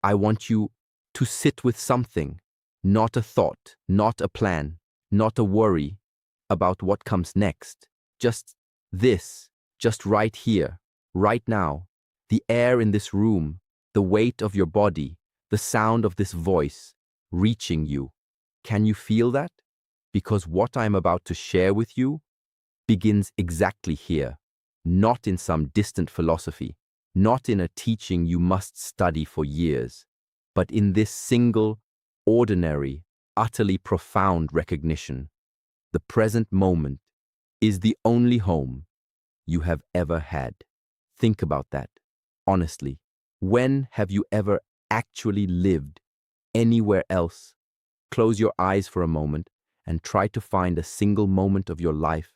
I want you to sit with something, not a thought, not a plan, not a worry about what comes next. Just this, just right here, right now. The air in this room, the weight of your body, the sound of this voice reaching you. Can you feel that? Because what I'm about to share with you begins exactly here, not in some distant philosophy, not in a teaching you must study for years, but in this single, ordinary, utterly profound recognition. The present moment is the only home you have ever had. Think about that, honestly. When have you ever actually lived anywhere else? Close your eyes for a moment and try to find a single moment of your life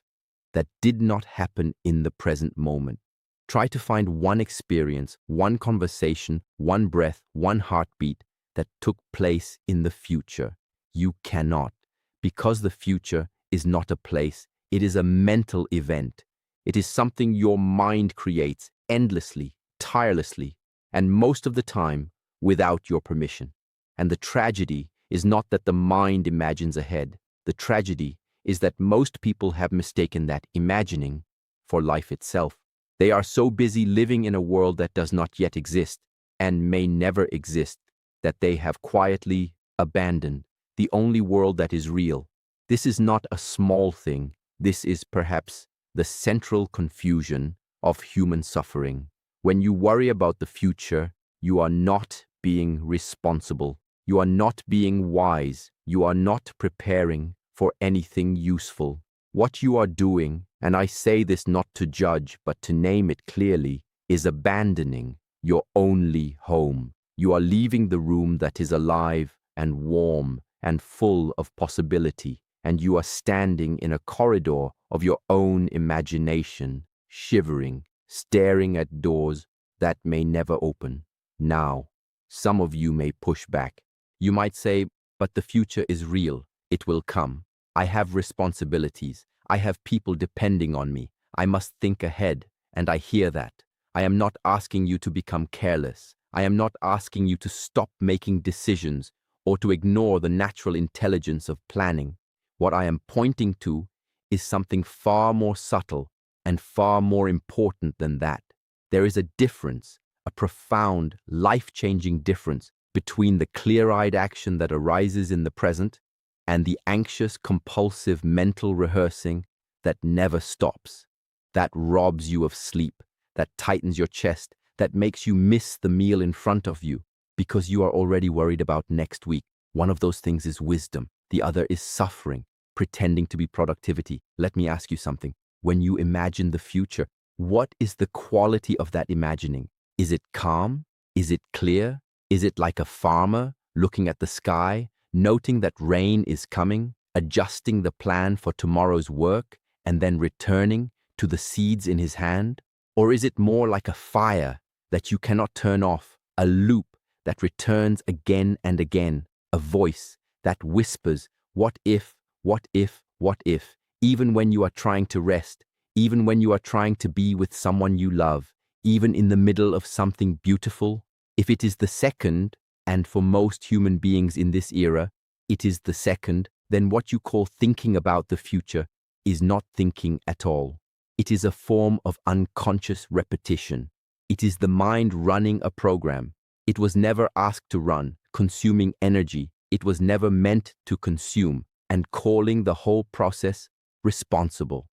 that did not happen in the present moment. Try to find one experience, one conversation, one breath, one heartbeat that took place in the future. You cannot, because the future is not a place, it is a mental event. It is something your mind creates endlessly, tirelessly, and most of the time without your permission. And the tragedy is not that the mind imagines ahead. The tragedy is that most people have mistaken that imagining for life itself. They are so busy living in a world that does not yet exist and may never exist that they have quietly abandoned the only world that is real. This is not a small thing. This is perhaps the central confusion of human suffering. When you worry about the future, you are not being responsible. You are not being wise. You are not preparing for anything useful. What you are doing, and I say this not to judge but to name it clearly, is abandoning your only home. You are leaving the room that is alive and warm and full of possibility, and you are standing in a corridor of your own imagination, shivering, staring at doors that may never open. Now, some of you may push back. You might say, but the future is real. It will come. I have responsibilities. I have people depending on me. I must think ahead, and I hear that. I am not asking you to become careless. I am not asking you to stop making decisions or to ignore the natural intelligence of planning. What I am pointing to is something far more subtle and far more important than that. There is a difference, a profound, life-changing difference between the clear-eyed action that arises in the present and the anxious, compulsive mental rehearsing that never stops, that robs you of sleep, that tightens your chest, that makes you miss the meal in front of you because you are already worried about next week. One of those things is wisdom. The other is suffering, pretending to be productivity. Let me ask you something. When you imagine the future, what is the quality of that imagining? Is it calm? Is it clear? Is it like a farmer looking at the sky, noting that rain is coming, adjusting the plan for tomorrow's work, and then returning to the seeds in his hand? Or is it more like a fire that you cannot turn off, a loop that returns again and again, a voice that whispers, what if, what if, what if, even when you are trying to rest, even when you are trying to be with someone you love, even in the middle of something beautiful? If it is the second, and for most human beings in this era, it is the second, then what you call thinking about the future is not thinking at all. It is a form of unconscious repetition. It is the mind running a program. It was never asked to run, consuming energy. It was never meant to consume, and calling the whole process responsible.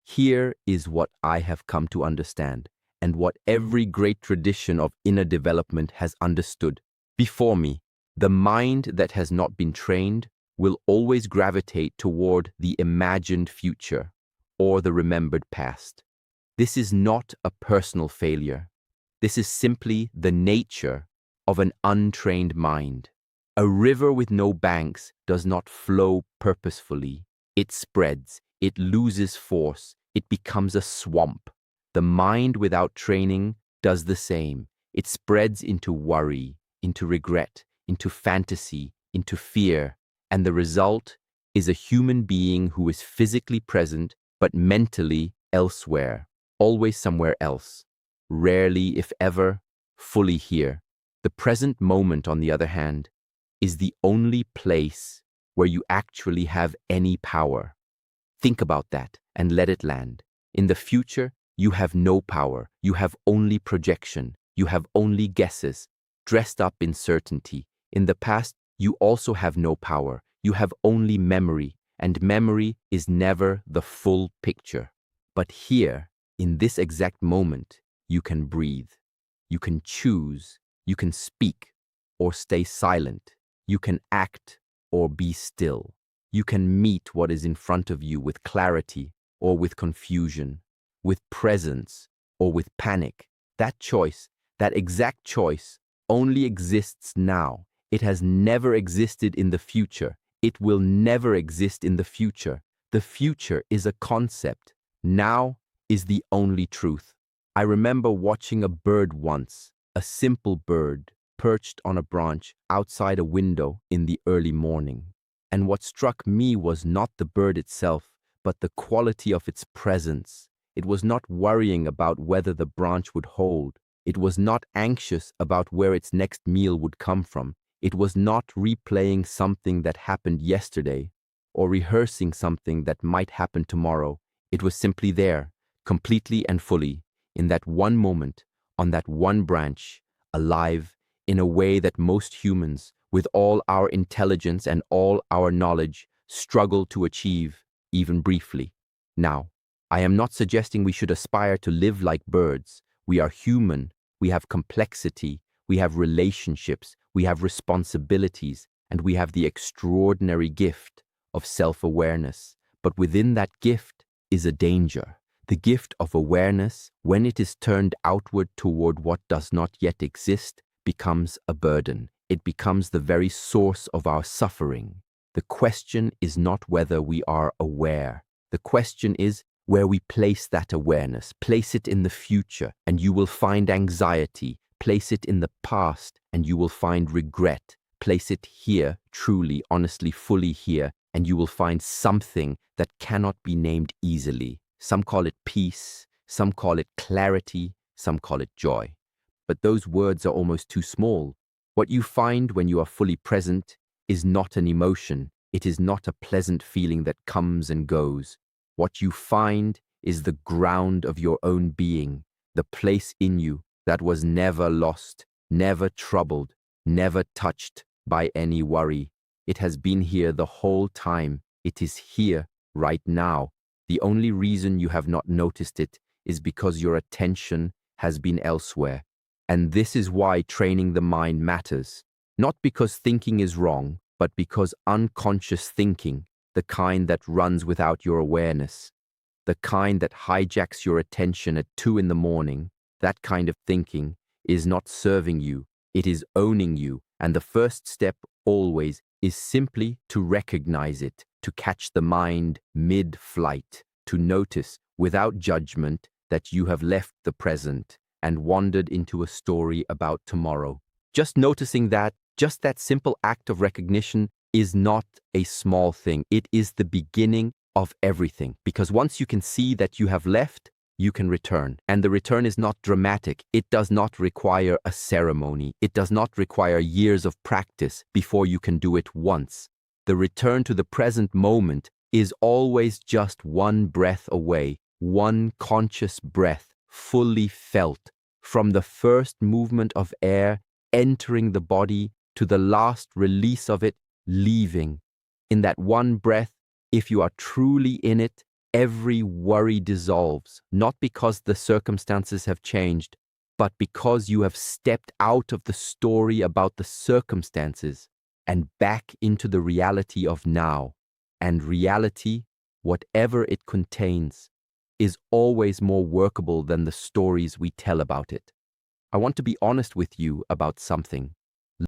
Here is what I have come to understand, and what every great tradition of inner development has understood. Before me, the mind that has not been trained will always gravitate toward the imagined future or the remembered past. This is not a personal failure. This is simply the nature of an untrained mind. A river with no banks does not flow purposefully. It spreads, it loses force, it becomes a swamp. The mind without training does the same. It spreads into worry, into regret, into fantasy, into fear, and the result is a human being who is physically present but mentally elsewhere, always somewhere else, rarely, if ever, fully here. The present moment, on the other hand, is the only place where you actually have any power. Think about that and let it land. In the future, you have no power. You have only projection. You have only guesses, dressed up in certainty. In the past, you also have no power. You have only memory, and memory is never the full picture. But here, in this exact moment, you can breathe. You can choose. You can speak or stay silent. You can act or be still. You can meet what is in front of you with clarity or with confusion, with presence or with panic. That choice, that exact choice, only exists now. It has never existed in the future. It will never exist in the future. The future is a concept. Now is the only truth. I remember watching a bird once, a simple bird, perched on a branch outside a window in the early morning. And what struck me was not the bird itself, but the quality of its presence. It was not worrying about whether the branch would hold. It was not anxious about where its next meal would come from. It was not replaying something that happened yesterday or rehearsing something that might happen tomorrow. It was simply there, completely and fully, in that one moment, on that one branch, alive in a way that most humans, with all our intelligence and all our knowledge, struggle to achieve, even briefly. Now, I am not suggesting we should aspire to live like birds. We are human, we have complexity, we have relationships, we have responsibilities, and we have the extraordinary gift of self-awareness. But within that gift is a danger. The gift of awareness, when it is turned outward toward what does not yet exist, becomes a burden. It becomes the very source of our suffering. The question is not whether we are aware. The question is where we place that awareness. Place it in the future, and you will find anxiety. Place it in the past, and you will find regret. Place it here, truly, honestly, fully here, and you will find something that cannot be named easily. Some call it peace, some call it clarity, some call it joy. But those words are almost too small. What you find when you are fully present is not an emotion. It is not a pleasant feeling that comes and goes. What you find is the ground of your own being, the place in you that was never lost, never troubled, never touched by any worry. It has been here the whole time. It is here right now. The only reason you have not noticed it is because your attention has been elsewhere. And this is why training the mind matters. Not because thinking is wrong, but because unconscious thinking, the kind that runs without your awareness, the kind that hijacks your attention at 2 in the morning, that kind of thinking is not serving you, it is owning you. And the first step always is simply to recognize it, to catch the mind mid-flight, to notice without judgment that you have left the present and wandered into a story about tomorrow. Just noticing that, just that simple act of recognition is not a small thing. It is the beginning of everything. Because once you can see that you have left, you can return. And the return is not dramatic. It does not require a ceremony. It does not require years of practice before you can do it once. The return to the present moment is always just one breath away, one conscious breath, fully felt, from the first movement of air entering the body to the last release of it leaving. In that one breath, if you are truly in it, every worry dissolves, not because the circumstances have changed, but because you have stepped out of the story about the circumstances and back into the reality of now. And reality, whatever it contains, is always more workable than the stories we tell about it. I want to be honest with you about something.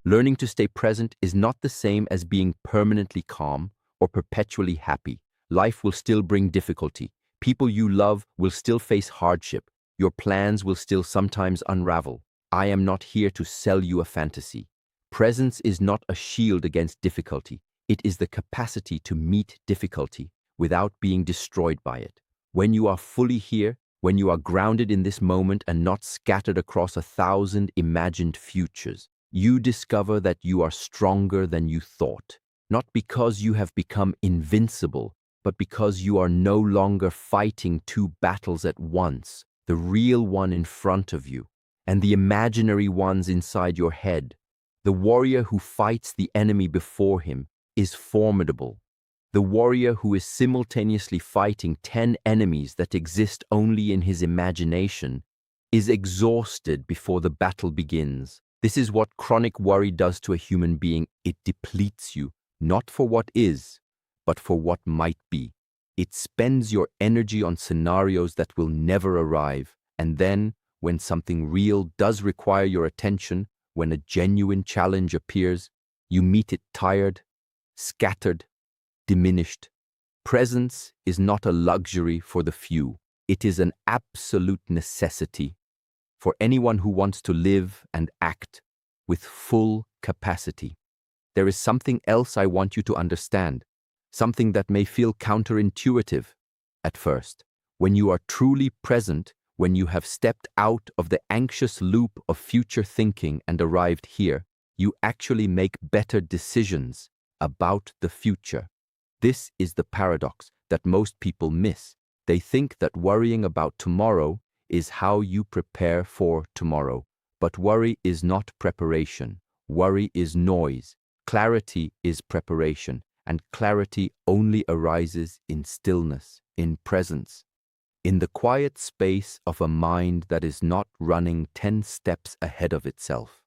Learning to stay present is not the same as being permanently calm or perpetually happy. Life will still bring difficulty. People you love will still face hardship. Your plans will still sometimes unravel. I am not here to sell you a fantasy. Presence is not a shield against difficulty. It is the capacity to meet difficulty without being destroyed by it. When you are fully here, when you are grounded in this moment and not scattered across 1,000 imagined futures, you discover that you are stronger than you thought, not because you have become invincible, but because you are no longer fighting two battles at once, the real one in front of you, and the imaginary ones inside your head. The warrior who fights the enemy before him is formidable. The warrior who is simultaneously fighting 10 enemies that exist only in his imagination is exhausted before the battle begins. This is what chronic worry does to a human being. It depletes you, not for what is, but for what might be. It spends your energy on scenarios that will never arrive, and then, when something real does require your attention, when a genuine challenge appears, you meet it tired, scattered, diminished. Presence is not a luxury for the few. It is an absolute necessity for anyone who wants to live and act with full capacity. There is something else I want you to understand, something that may feel counterintuitive at first. When you are truly present, when you have stepped out of the anxious loop of future thinking and arrived here, you actually make better decisions about the future. This is the paradox that most people miss. They think that worrying about tomorrow is how you prepare for tomorrow. But worry is not preparation. Worry is noise. Clarity is preparation, and clarity only arises in stillness, in presence, in the quiet space of a mind that is not running 10 steps ahead of itself.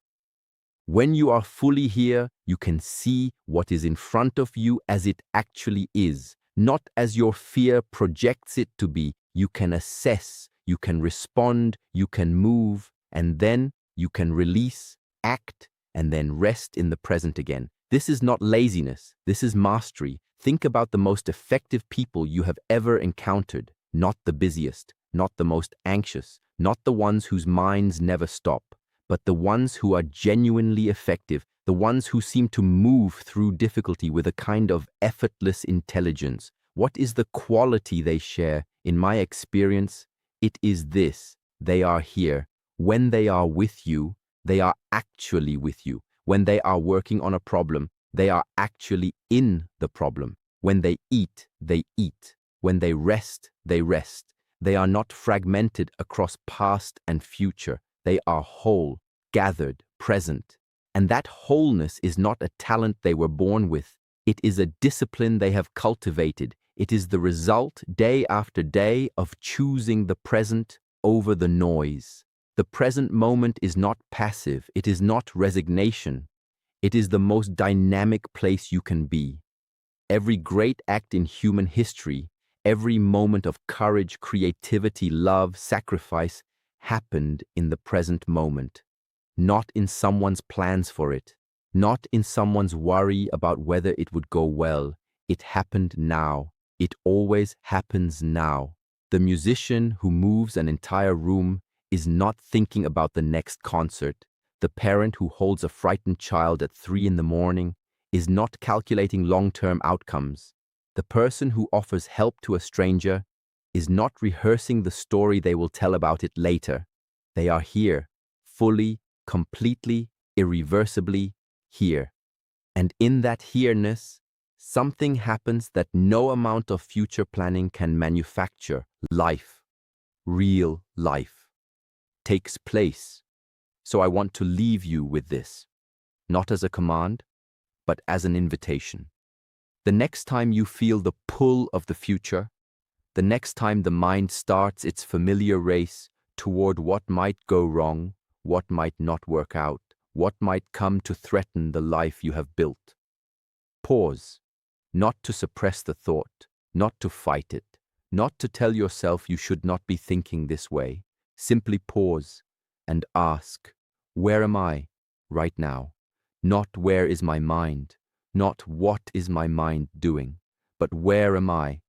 When you are fully here, you can see what is in front of you as it actually is, not as your fear projects it to be. You can assess, you can respond, you can move, and then you can release, act, and then rest in the present again. This is not laziness, this is mastery. Think about the most effective people you have ever encountered, not the busiest, not the most anxious, not the ones whose minds never stop, but the ones who are genuinely effective, the ones who seem to move through difficulty with a kind of effortless intelligence. What is the quality they share? In my experience, it is this: they are here. When they are with you, they are actually with you. When they are working on a problem, they are actually in the problem. When they eat, they eat. When they rest, they rest. They are not fragmented across past and future. They are whole, gathered, present. And that wholeness is not a talent they were born with. It is a discipline they have cultivated. It is the result, day after day, of choosing the present over the noise. The present moment is not passive. It is not resignation. It is the most dynamic place you can be. Every great act in human history, every moment of courage, creativity, love, sacrifice, happened in the present moment, not in someone's plans for it, not in someone's worry about whether it would go well. It happened now. It always happens now. The musician who moves an entire room is not thinking about the next concert. The parent who holds a frightened child at 3 in the morning is not calculating long-term outcomes. The person who offers help to a stranger is not rehearsing the story they will tell about it later. They are here, fully, completely, irreversibly here. And in that here-ness, something happens that no amount of future planning can manufacture. Life, real life, takes place. So I want to leave you with this, not as a command, but as an invitation. The next time you feel the pull of the future, the next time the mind starts its familiar race toward what might go wrong, what might not work out, what might come to threaten the life you have built, pause, not to suppress the thought, not to fight it, not to tell yourself you should not be thinking this way. Simply pause and ask, where am I right now? Not where is my mind, not what is my mind doing, but where am I?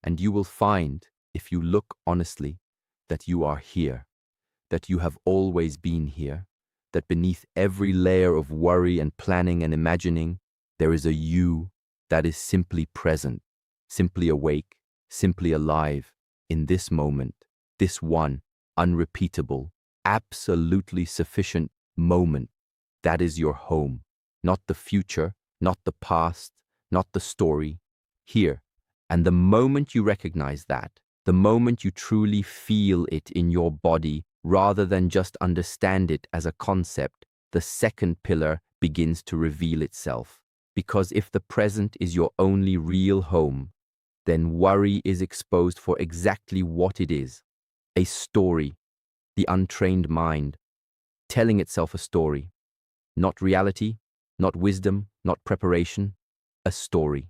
And you will find, if you look honestly, that you are here, that you have always been here, that beneath every layer of worry and planning and imagining, there is a you that is simply present, simply awake, simply alive in this moment, this one unrepeatable, absolutely sufficient moment That is your home. Not the future, not the past, not the story. Here. And the moment you recognize that, the moment you truly feel it in your body rather than just understand it as a concept, the second pillar begins to reveal itself. Because if the present is your only real home, then worry is exposed for exactly what it is: a story, the untrained mind, telling itself a story. Not reality, not wisdom, not preparation, a story.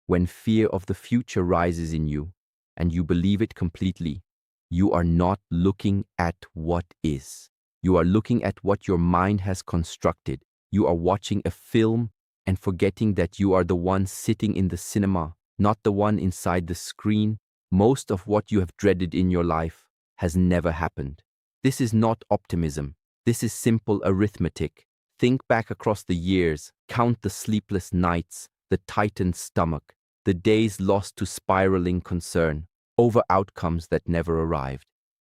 When fear of the future rises in you, and you believe it completely, you are not looking at what is. You are looking at what your mind has constructed. You are watching a film and forgetting that you are the one sitting in the cinema, not the one inside the screen. Most of what you have dreaded in your life has never happened. This is not optimism. This is simple arithmetic. Think back across the years, count the sleepless nights, the tightened stomach, the days lost to spiraling concern over outcomes that never arrived.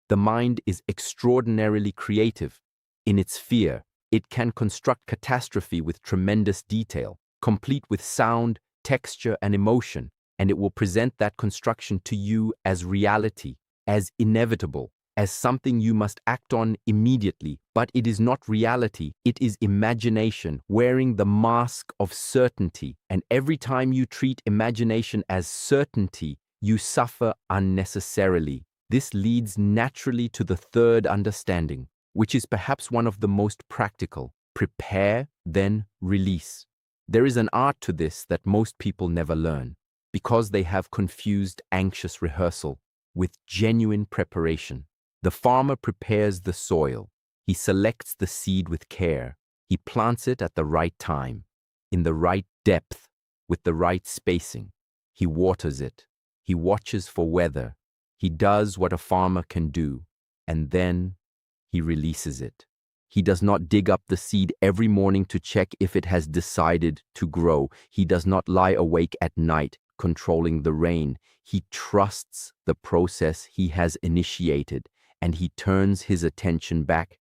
The mind is extraordinarily creative. In its fear, it can construct catastrophe with tremendous detail, complete with sound, texture, and emotion, and it will present that construction to you as reality, as inevitable, as something you must act on immediately. But it is not reality, it is imagination wearing the mask of certainty. And every time you treat imagination as certainty, you suffer unnecessarily. This leads naturally to the third understanding, which is perhaps one of the most practical: prepare, then release. There is an art to this that most people never learn, because they have confused anxious rehearsal with genuine preparation. The farmer prepares the soil. He selects the seed with care. He plants it at the right time, in the right depth, with the right spacing. He waters it. He watches for weather. He does what a farmer can do, and then he releases it. He does not dig up the seed every morning to check if it has decided to grow. He does not lie awake at night controlling the rain. He trusts the process he has initiated, and he turns his attention back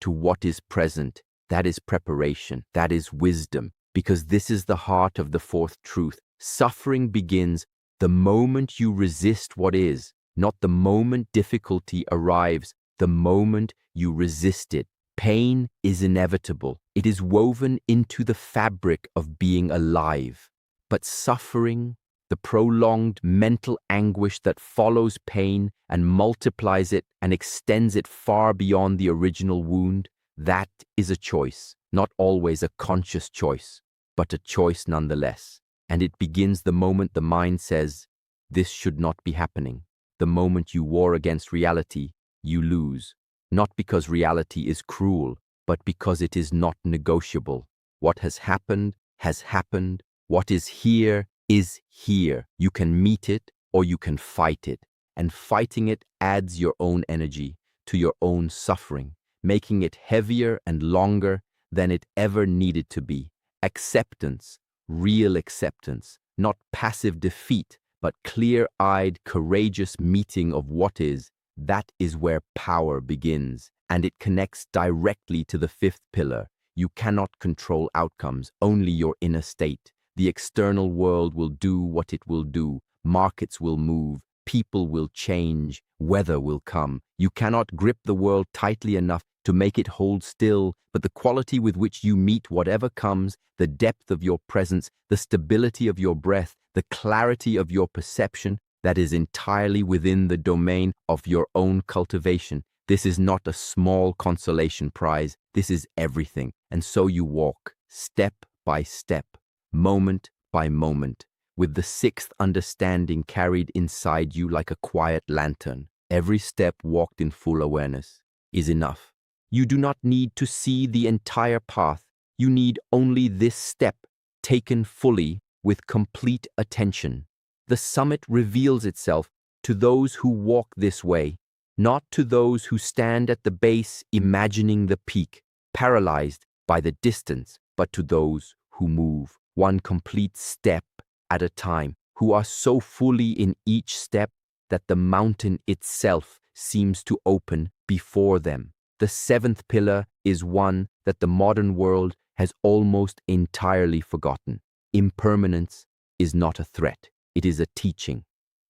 to what is present. That is preparation. That is wisdom. Because this is the heart of the fourth truth. Suffering begins the moment you resist what is, not the moment difficulty arrives, the moment you resist it. Pain is inevitable. It is woven into the fabric of being alive. But suffering, the prolonged mental anguish that follows pain and multiplies it and extends it far beyond the original wound, that is a choice, not always a conscious choice, but a choice nonetheless. And it begins the moment the mind says, this should not be happening. The moment you war against reality, you lose. Not because reality is cruel, but because it is not negotiable. What has happened has happened. What is here is here. You can meet it or you can fight it. And fighting it adds your own energy to your own suffering, making it heavier and longer than it ever needed to be. Acceptance, real acceptance, not passive defeat, but clear-eyed, courageous meeting of what is. That is where power begins, and it connects directly to the fifth pillar. You cannot control outcomes, only your inner state. The external world will do what it will do. Markets will move. People will change. Weather will come. You cannot grip the world tightly enough to make it hold still, but the quality with which you meet whatever comes, the depth of your presence, the stability of your breath, the clarity of your perception, that is entirely within the domain of your own cultivation. This is not a small consolation prize. This is everything. And so you walk, step by step, moment by moment, with the sixth understanding carried inside you like a quiet lantern. Every step walked in full awareness is enough. You do not need to see the entire path. You need only this step, taken fully with complete attention. The summit reveals itself to those who walk this way, not to those who stand at the base imagining the peak, paralyzed by the distance, but to those who move one complete step at a time, who are so fully in each step that the mountain itself seems to open before them. The seventh pillar is one that the modern world has almost entirely forgotten. Impermanence is not a threat, it is a teaching.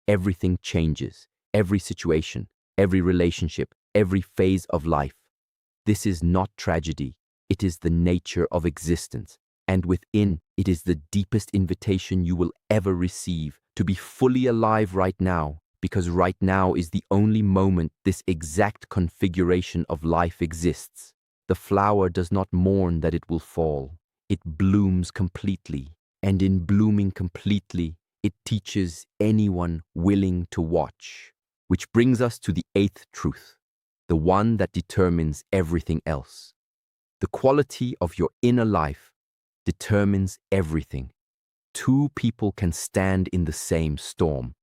Everything changes, every situation, every relationship, every phase of life. This is not tragedy, it is the nature of existence, and within it is the deepest invitation you will ever receive to be fully alive right now, because right now is the only moment this exact configuration of life exists. The flower does not mourn that it will fall. It blooms completely, and in blooming completely, it teaches anyone willing to watch. Which brings us to the eighth truth, the one that determines everything else. The quality of your inner life determines everything. Two people can stand in the same storm.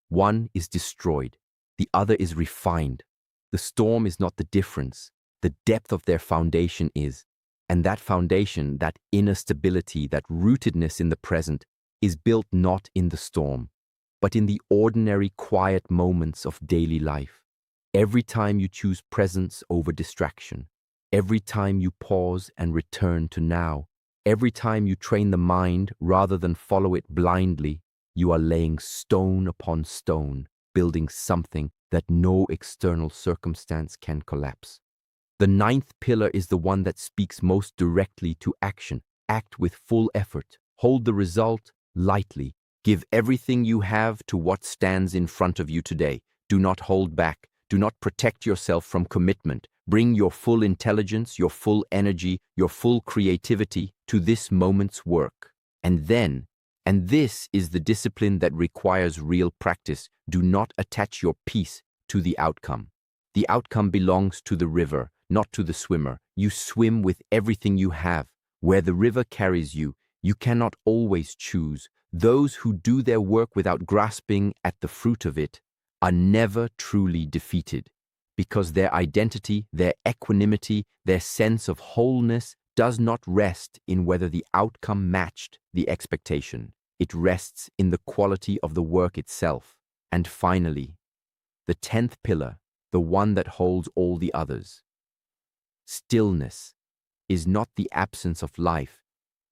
One is destroyed, the other is refined. The storm is not the difference, the depth of their foundation is. And that foundation, that inner stability, that rootedness in the present, is built not in the storm, but in the ordinary quiet moments of daily life. Every time you choose presence over distraction, every time you pause and return to now, every time you train the mind rather than follow it blindly, you are laying stone upon stone, building something that no external circumstance can collapse. The ninth pillar is the one that speaks most directly to action. Act with full effort. Hold the result lightly. Give everything you have to what stands in front of you today. Do not hold back. Do not protect yourself from commitment. Bring your full intelligence, your full energy, your full creativity to this moment's work. And this is the discipline that requires real practice. Do not attach your peace to the outcome. The outcome belongs to the river, not to the swimmer. You swim with everything you have. Where the river carries you, you cannot always choose. Those who do their work without grasping at the fruit of it are never truly defeated, because their identity, their equanimity, their sense of wholeness does not rest in whether the outcome matched the expectation. It rests in the quality of the work itself. And finally, the 10th pillar, the one that holds all the others. Stillness is not the absence of life,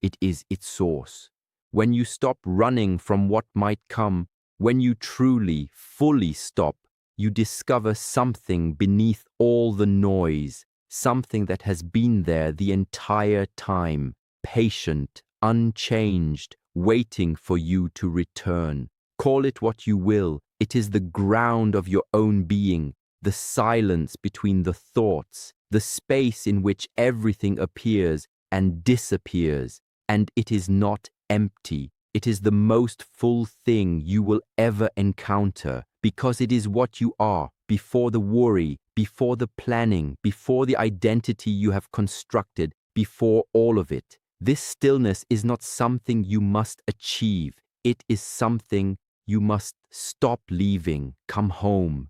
it is its source. When you stop running from what might come, when you truly, fully stop, you discover something beneath all the noise, something that has been there the entire time, patient, unchanged, waiting for you to return. Call it what you will, it is the ground of your own being, the silence between the thoughts, the space in which everything appears and disappears, and it is not empty. It is the most full thing you will ever encounter, because it is what you are, before the worry, before the planning, before the identity you have constructed, before all of it. This stillness is not something you must achieve. It is something you must stop leaving, come home,